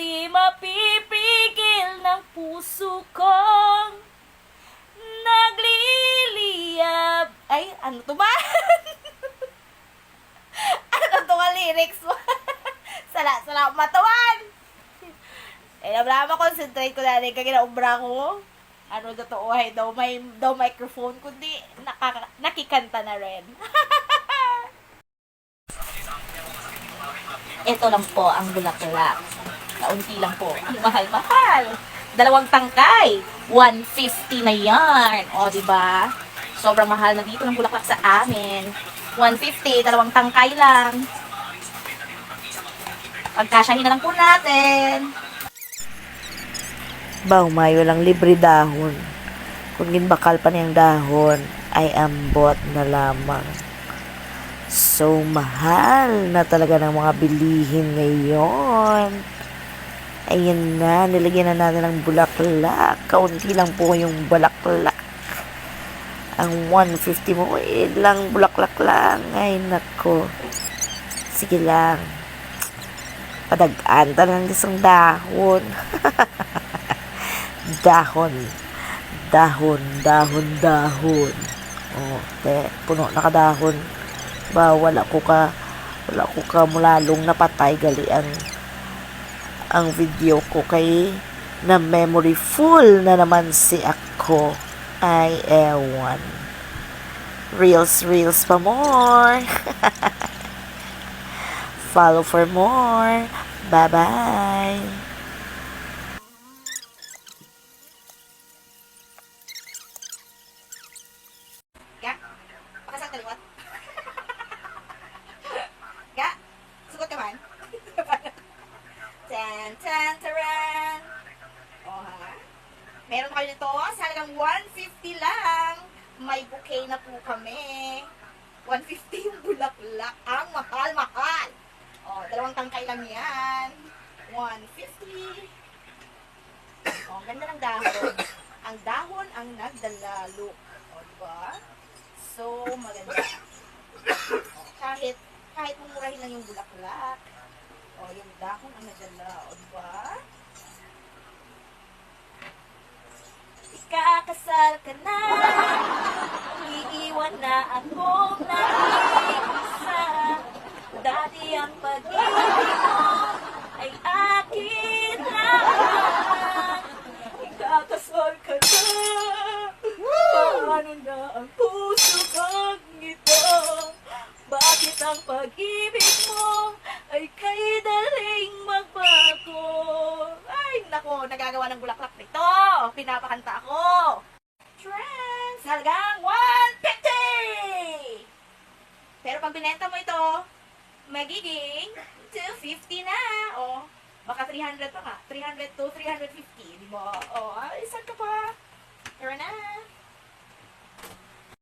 di mapipigil ng puso kong nagliliyab. Ay, ano to ba? Ano to nga lyrics mo? Sala matawan. Nabla concentrate ko na rin kaya naubra ko. Ano totoo ay daw microphone kundi nakikanta na rin. Ito lang po ang bulaklak. Kaunti lang po. Ang mahal-mahal. 2 tangkay. 150 na yan. O, diba? Sobrang mahal na dito ng bulaklak sa amin. 150, 2 tangkay lang. Pagkasyahin na lang po natin. Baw, may walang libre dahon. Kung ginbakal pa niyang dahon, ay ambot na lamang. So, mahal na talaga ng mga bilihin ngayon. Ayan na, nilagyan na natin ng bulaklak. Kaunti lang po yung bulaklak. Ang 150 mo, ilang bulaklak lang. Ay, nako. Sige lang. Padagaan ta ng isang dahon. Dahon. Dahon. Oh, puno na kadahon. Ba, wala ko ka mulalong napatay gali ang video ko kay na memory full na naman si ako. Ay, ewan. Reels pa more. Follow for more. Bye-bye. Ga? Pakasang kaliwat? Ga? Sugot ka man? Taran! O ha? Meron kayo nito sa halagang 150 lang. May bouquet na po kami. 150 yung bulaklak. Ang mahal. O, 2 tangkay lang yan. 150. O, ang ganda ng dahon. Ang dahon ang nagdalalo. O, diba? So, maganda. O, kahit mumurahin lang yung bulaklak. O, yung dahon ang nagdala. O, diba? Ikakasal ka na. Iiwan na akong nag-iisa. Dati ang pag-ibig mo ay akin lang. Ikakasal ka na. Paano na ang puso kong ito? Bakit ang pag-ibig mo ay kay daling magbago? Ay, nako, nagagawa ng bulaklak nito. Pinapakanta ako. Trends, halagang 150! Pero pag binenta mo ito, magiging 250 na. O, baka 300 pa ka. 300 to 350, di ba? O, ay, saan ka pa? Tara na.